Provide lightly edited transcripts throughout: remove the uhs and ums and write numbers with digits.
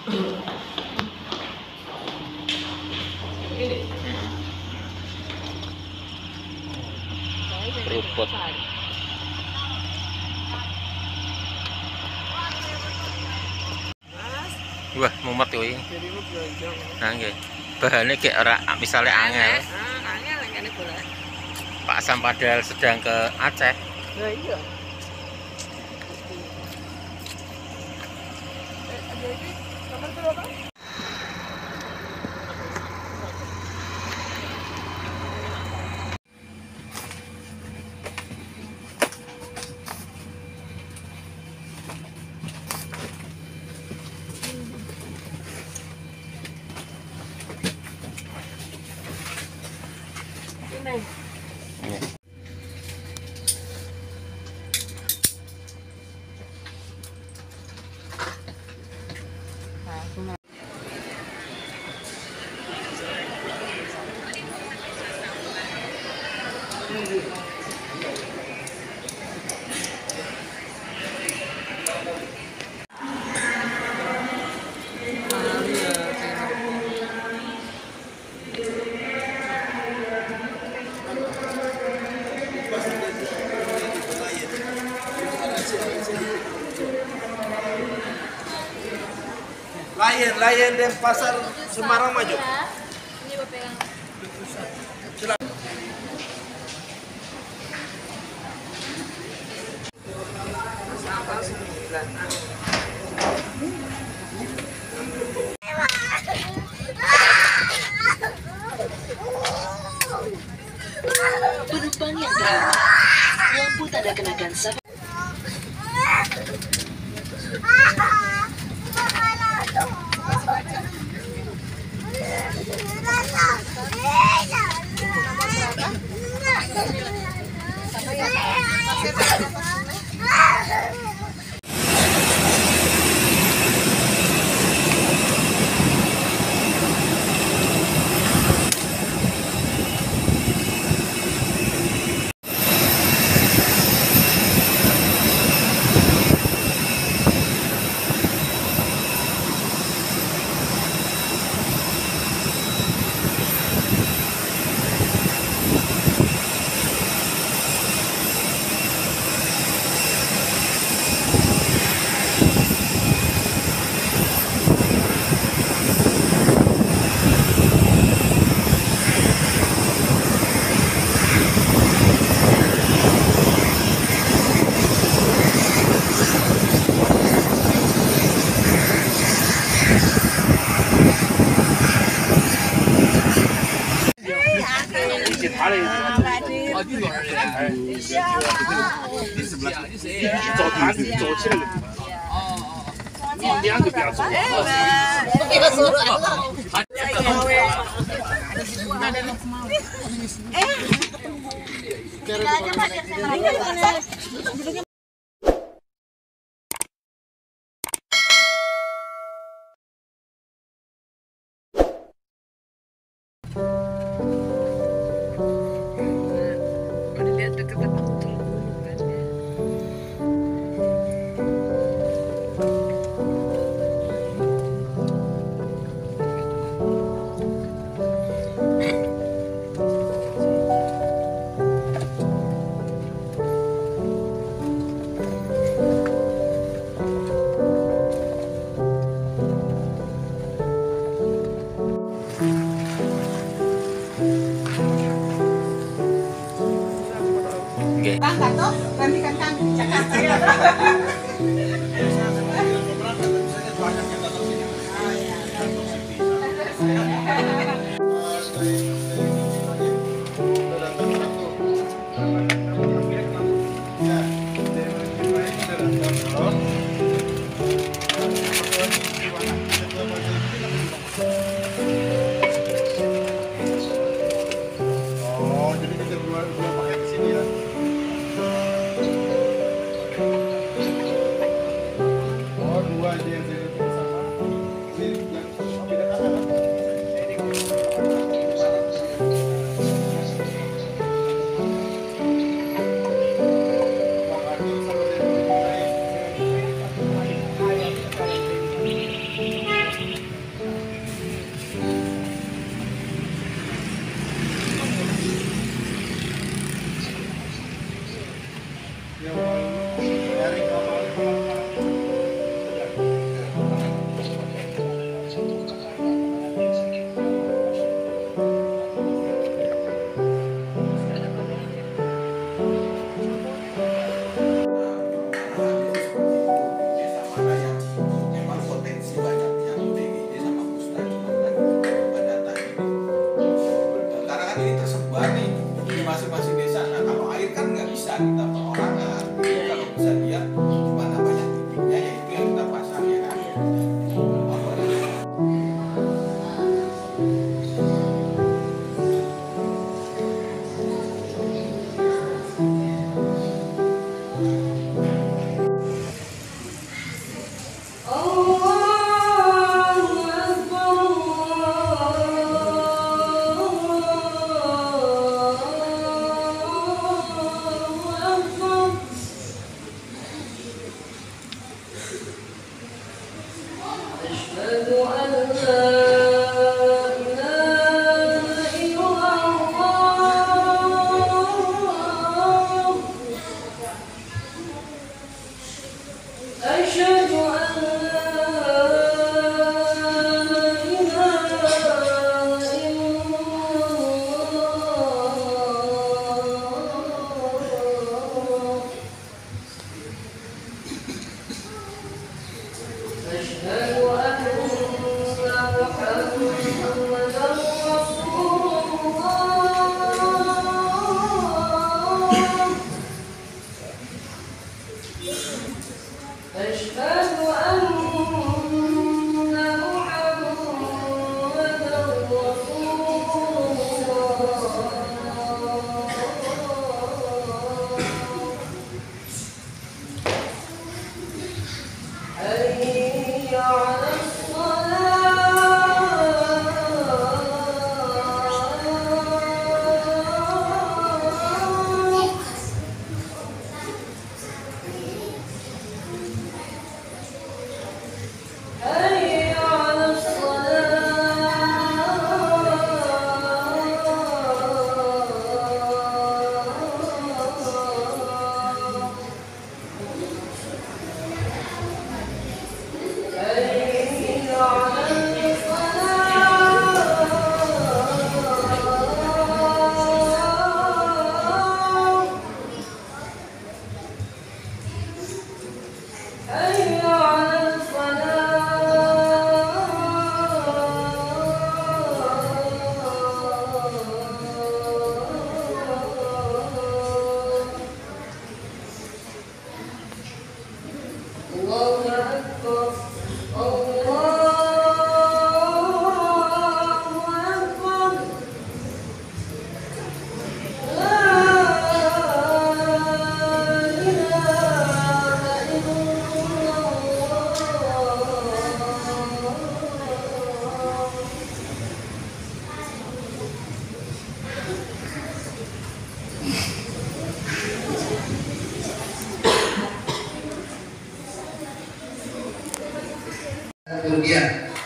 Kerupuk. Wah, mumet kuwi. Nah, nggih. Bahane kayak ora misale angel. Angel kene bola. Pak Sam padahal sedang ke Aceh. Lah iya. Nomor berapa? Ini. Layan dan pasar Semarang maju. Ini pegang. Penumpang yang terawat, lampu tanda kenakan sabuk. Bangga toh, gantikan kami di Jakarta ya. Oh, jadi kita dua pakai di sini ya.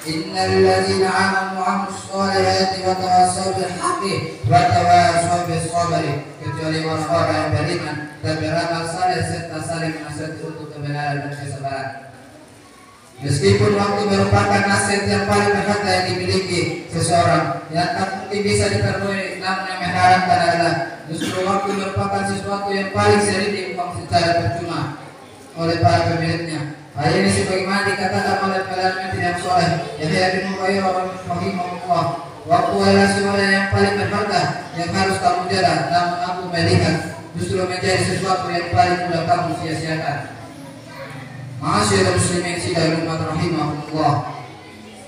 Innalladzina amanu wa amilus solihati wa tawassaw bil haqqi wa tawassaw bis sabri, kecuali orang-orang yang beriman dan beramal saleh serta saling nasihat untuk kebenaran dan kesabaran. Meskipun waktu merupakan nasihat yang paling berharga yang dimiliki seseorang, yang tak mungkin bisa dipenuhi, namun yang mengharapkan adalah justru waktu merupakan sesuatu yang paling sering diuang secara percuma oleh para pemiliknya. Hal ini sebagaimana dikatakan oleh pelayan yang soleh, Yahya bin Mubarak rahimahullah, waktu adalah sesuatu yang paling berharga yang harus kamu jaga, namun aku melihat justru menjadi sesuatu yang paling mudah kamu sia-siakan. Ma'asyiral muslimin sidang umat rahimahullah,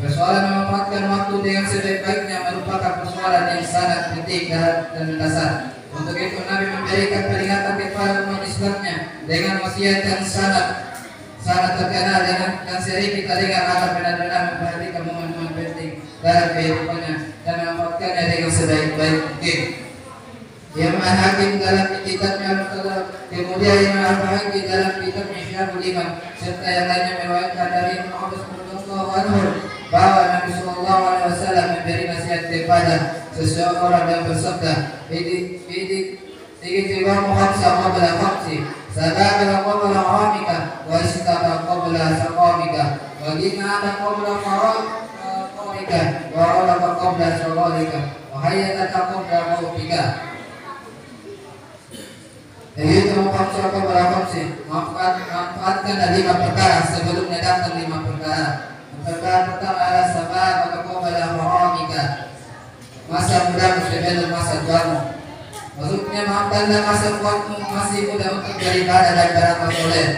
persoalan memanfaatkan waktu dengan sebaik-baiknya merupakan persoalan yang sangat penting dan mendasar. Untuk itu Nabi memberikan peringatan kepada umat Islamnya dengan wasiat yang sangat terkenal dengan yang sering kita dengar agar benar-benar memperhatikan momen-momen penting dalam kehidupannya dan memanfaatkannya dengan sebaik-baik mungkin. Imam Al-Hakim dalam kitabnya Al-Mustadrak, kemudian Imam Al-Bahaqi dalam kitabnya Syarhul Iman, serta yang lainnya meriwayatkan dari Ibnu Abbas radhiyallahu anhu bahwa Nabi sallallahu alaihi wasallam memberi nasihat kepada seseorang yang bersabda, "Ijtihamu khamsa qabla khamsi, sababa qabla haramika, wa istaba qabla saqamika, wa ginana qabla faraqika, wa rafa qabla shawarika, wa hayyataka qabla mawtika." Jadi itu khamsa qabla khamsi, manfaatkan 5 perkara sebelumnya datang 5 perkara. Perkara pertama adalah sababa qabla haramika, masa mudamu sebelum masa tuamu. Maksudnya maafkanlah masa tuamu masih muda untuk beribadah dan beramal soleh.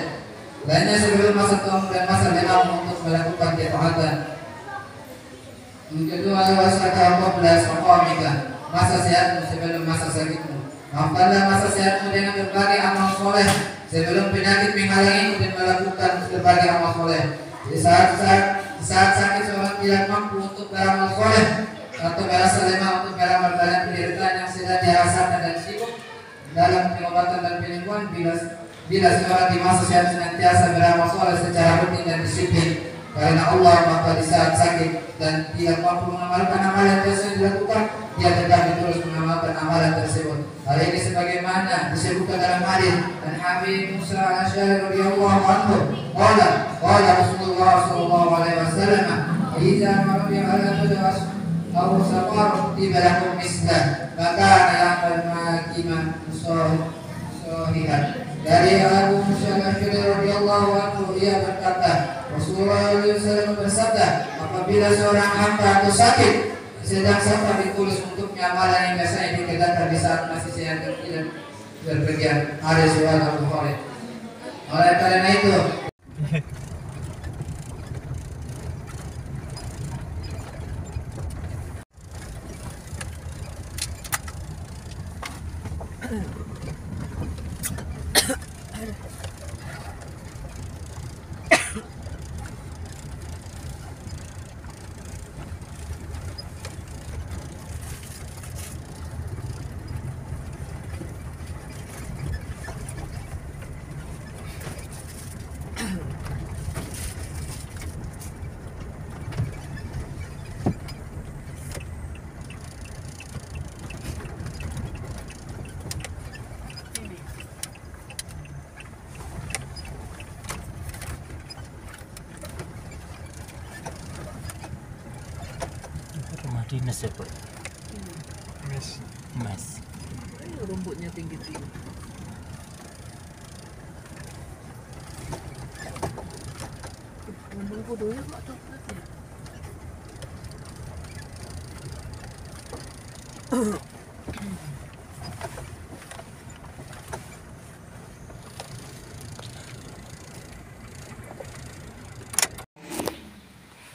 Lainnya sebelum masa tuamu dan masa lenamu untuk melakukan ketaatan. Yang kedua adalah qabla saqamika, masa sehatmu sebelum masa sakitmu. Maafkanlah masa sehatmu dengan berbagai amal soleh sebelum penyakit menghalangimu dan melakukan berbagai amal soleh. Di saat sakit seorang tidak mampu untuk beramal soleh atau merasa lemah untuk beramal dalam penderitaan yang sedang dirasakan dan sibuk dalam pengobatan dan penyembuhan, bila seorang di masa sehat senantiasa beramal soleh secara rutin dan disiplin karena Allah maka di saat sakit dan tidak mampu mengamalkan amalan yang dilakukan, dia tetap terus mengamalkan amalan tersebut. Hal ini sebagaimana disebutkan dalam hadis dan Habib Musa Al-Asy'ari radhiyallahu anhu, qala Rasulullah sallallahu alaihi wasallam, "Idza marra ala fadas aw safar tibalahu mislah, maka yang bermakiman sohihan." Dari Abu Musa Al-Asy'ari radhiyallahu anhu, ia berkata, Rasulullah SAW bersabda, apabila seorang hamba atau sakit sedang sampai ditulis untuknya amalan yang biasanya dikerjakan di saat masih sehat dan tidak berpergian. Hadis riwayat Al-Bukhari. Oleh karena itu, Rumah dinas ya, Pak? Mes. Rumputnya tinggi-tinggi. Ngomong kudunya kok coklat ya?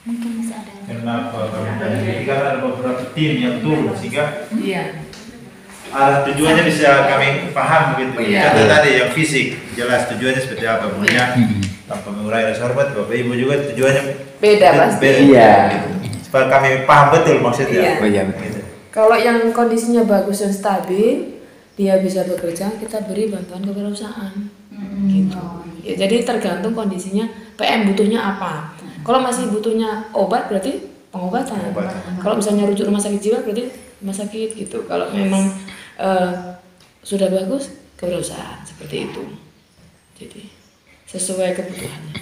Mungkin bisa ada. Kenapa? Jadi kan ada beberapa tim yang turun sehingga Iya. arah tujuannya bisa kami paham begitu. Iya. Kata tadi yang fisik jelas tujuannya seperti apa. Pokoknya tanpa mengurangi rasa hormat, Bapak Ibu juga tujuannya Beda pasti. Iya. Gitu. Supaya kami paham betul maksudnya. Iya. Oh iya betul. Gitu. Kalau yang kondisinya bagus dan stabil, dia bisa bekerja, kita beri bantuan ke perusahaan. Gitu. Ya, jadi tergantung kondisinya PM butuhnya apa. Kalau masih butuhnya obat berarti pengobatan. Kalau misalnya rujuk rumah sakit jiwa berarti rumah sakit gitu. Kalau memang sudah bagus ke perusahaan seperti itu. Jadi sesuai kebutuhannya.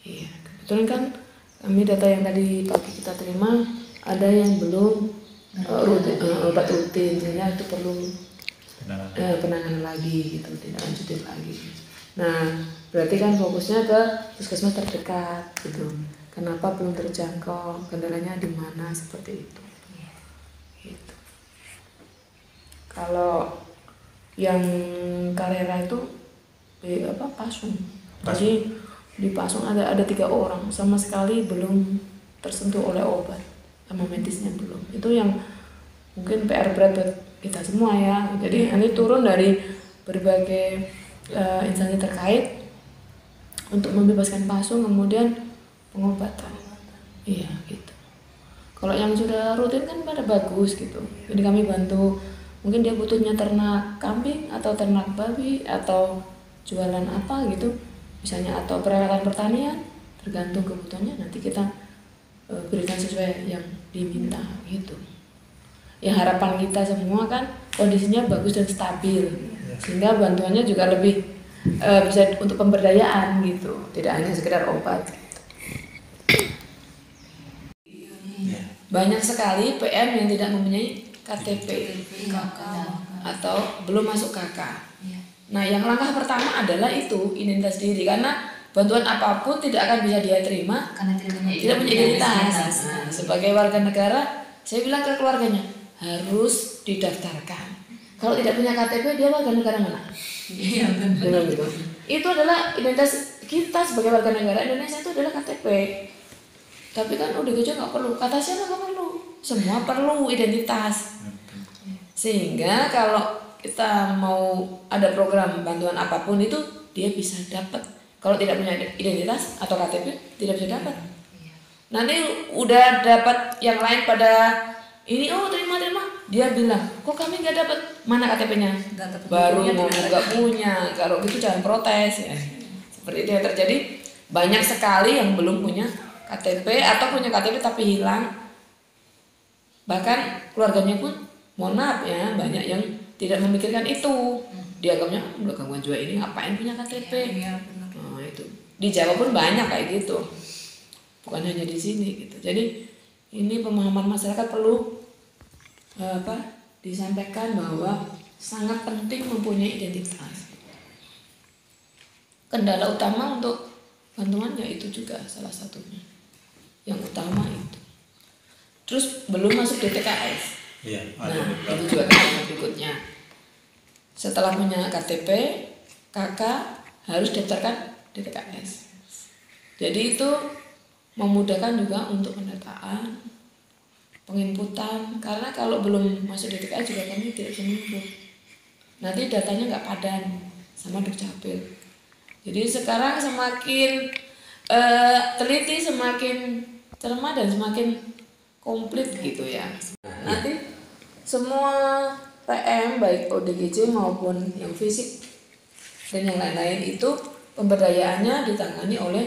Iya, kebetulan kan kami data yang tadi pagi kita terima ada yang belum obat rutin, sehingga itu perlu penanganan lagi gitu, tidak lanjutin lagi. Nah, berarti kan fokusnya ke puskesmas terdekat gitu. Kenapa belum terjangkau? Kendalanya di mana seperti itu. Gitu. Kalau yang Kalera itu Pasung. Jadi di Pasung ada 3 orang sama sekali belum tersentuh oleh obat sama medisnya belum. Itu yang mungkin PR berat buat kita semua ya. Jadi ini turun dari berbagai instansi terkait untuk membebaskan Pasung, kemudian pengobatan. Iya gitu. Kalau yang sudah rutin kan pada bagus gitu. Jadi kami bantu, mungkin dia butuhnya ternak kambing atau ternak babi atau jualan apa gitu, misalnya atau peralatan pertanian, tergantung kebutuhannya nanti kita berikan sesuai yang diminta gitu. Ya harapan kita semua kan kondisinya bagus dan stabil, sehingga bantuannya juga lebih bisa untuk pemberdayaan gitu, tidak hanya sekedar obat. Banyak sekali PM yang tidak mempunyai KTP atau belum masuk KK. Nah, yang langkah pertama adalah itu identitas diri, karena bantuan apapun tidak akan bisa dia terima Karena tidak punya identitas. Nah, sebagai warga negara, saya bilang ke keluarganya harus didaftarkan. Kalau tidak punya KTP, dia warga negara mana? Iya Benar gitu. Itu adalah identitas kita sebagai warga negara Indonesia, itu adalah KTP. Tapi kan ODGJ nggak perlu, kata siapa nggak perlu, semua perlu identitas. Sehingga kalau kita mau ada program bantuan apapun itu dia bisa dapat. Kalau tidak punya identitas atau KTP tidak bisa dapat. Nanti udah dapat yang lain pada ini, oh terima, dia bilang kok kami nggak dapat, mana KTP-nya? Baru ngomong nggak punya. Kalau gitu jangan protes ya. Seperti itu yang terjadi. Banyak sekali yang belum punya KTP atau punya KTP tapi hilang. Bahkan keluarganya pun, mohon maaf ya, banyak yang tidak memikirkan itu. Dianggapnya udah gangguan jiwa ini ngapain punya KTP? Iya, benar. Nah, itu. Di Jawa pun banyak kayak gitu. Bukan hanya di sini gitu. Jadi ini pemahaman masyarakat perlu disampaikan bahwa sangat penting mempunyai identitas. Kendala utama untuk bantuan ya itu juga salah satunya. Yang utama itu. Terus belum masuk DTKS. Iya, ada Nah, beberapa. itu juga kendala berikutnya. Setelah punya KTP, kakak harus daftarkan DTKS. Jadi itu memudahkan juga untuk pendataan, penginputan. Karena kalau belum masuk DTKS juga kami tidak bisa menginput. Nanti datanya nggak padan sama Dukcapil. Jadi sekarang semakin teliti, semakin cermat dan semakin komplit gitu ya. Nanti semua PM baik ODGJ maupun yang fisik dan yang lain-lain itu pemberdayaannya ditangani oleh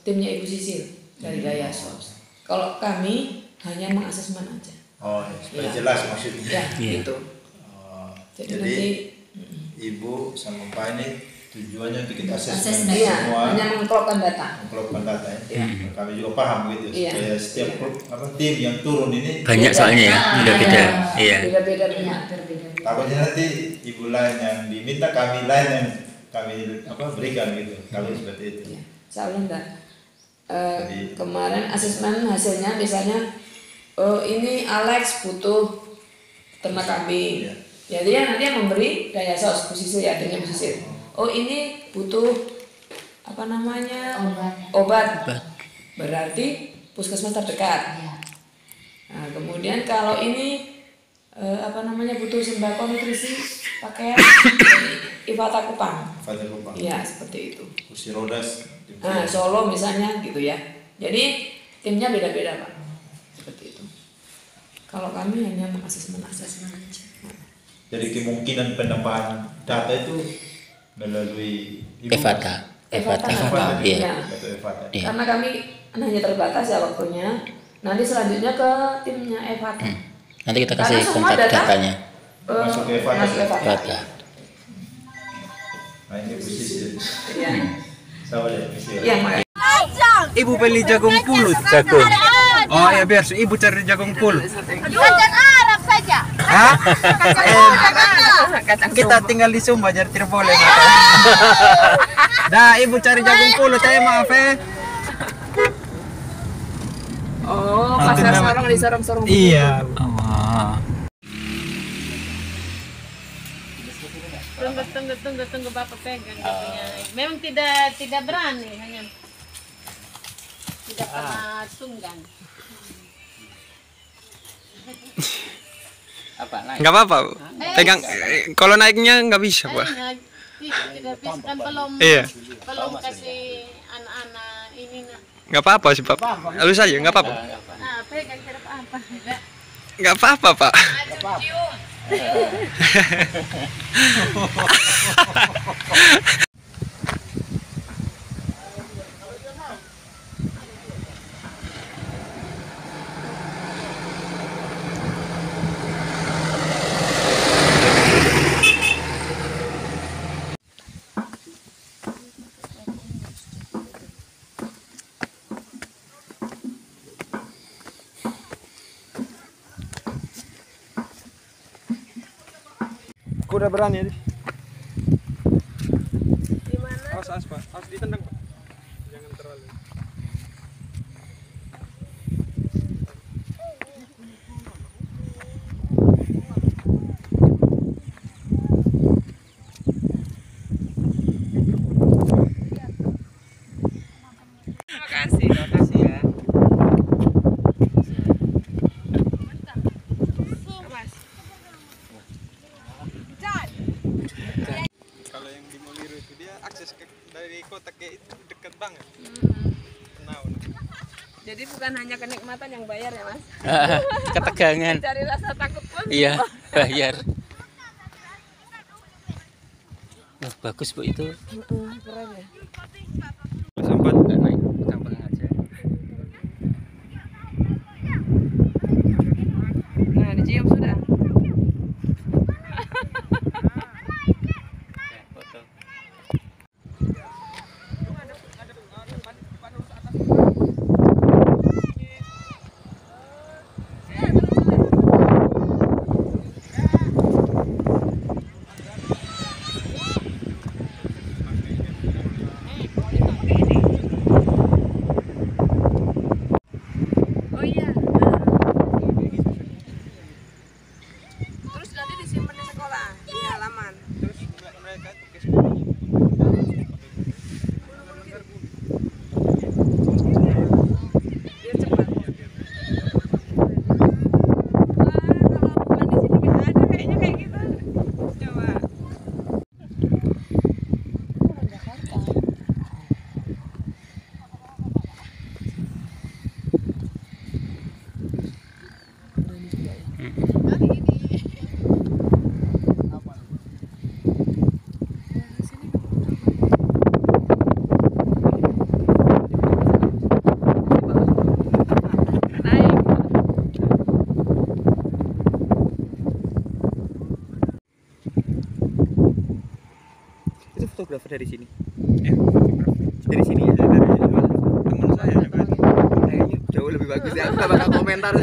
timnya Ibu Sisil dari Dayasos. Kalau kami hanya mengasesmen aja. Oh, supaya Ya. jelas maksudnya. Ya, Iya. gitu. Oh, Jadi jadi nanti Ibu sama Pak ini tujuannya untuk kita Assessment. assessment iya, semua, hanya mengklopkan data. mengklopkan data ya. Iya. Kami juga paham gitu, Iya. supaya setiap tim yang turun ini Banyak soalnya ya, beda-beda. Iya. Beda-beda Iya, punya. berbeda. takutnya nanti ibu lain yang diminta, kami lain yang kami berikan gitu. Kalau seperti itu. Ya, insya Allah enggak. Jadi- Kemarin asesmen hasilnya misalnya, ini Alex butuh ternak kambing. Iya. Jadi yang nanti yang memberi Dayasos, Bu Sisil ya, adanya Bu Sisil. Oh ini butuh apa namanya obat. Berarti puskesmas terdekat. Iya. Nah, kemudian kalau ini butuh sembako nutrisi pakaian Ifata Kupang. Pada Kupang, Iya seperti itu. kursi rodas. Nah, Solo misalnya gitu ya. Jadi timnya beda-beda Pak. Seperti itu. Kalau kami hanya mengasesmen aja. Jadi kemungkinan penambahan data itu melalui Ibu. Evata. Evata. Evata, Iya. Atau Evata. Iya. Karena kami hanya terbatas ya waktunya. Nanti selanjutnya ke timnya Evata. Nanti kita Karena kasih semua kontak data datanya. Masuk ke Evata. Masuk ke Evata. Evata. Nah, ini posisi. Iya. Sama deh, misi. Iya, makanya. Ibu beli jagung pulut. Jagung. Oh ya biar ibu cari jagung pulut. Kacang Arab saja. Hah? Kacang Kita tinggal di Sumba jadi tidak boleh. Dah ibu cari jagung pulut saya maaf Oh, pasar sorong di sorong-sorong. Iya. Oh. Tunggu Bapak pegang gitunya. Memang tidak berani hanya tidak pernah tunggang. Nggak apa-apa. Pegang kalau naiknya nggak bisa pak. Tidak bisa kan belum Iya. belum kasih anak-anak ini nah. Nggak apa-apa sih pak. Halus saja nggak apa-apa. Nah, pegang tidak apa-apa. Nggak apa-apa pak. Aku udah berani. Gimana? Awas pak, harus ditendang pak. Jangan terlalu. Terima kasih ya. Kalau yang di Moliru itu dia akses dari kota ke itu dekat banget. Tenau. Jadi bukan hanya kenikmatan yang bayar ya Mas. Ketegangan. Cari rasa takut pun. Iya, bayar. Wah, bagus Bu itu. Keren ya. itu fotografer dari sini. Ya, fotografer. Dari sini ya. Dari teman saya juga. Kayaknya jauh lebih bagus ya. Aku gak bakal komentar.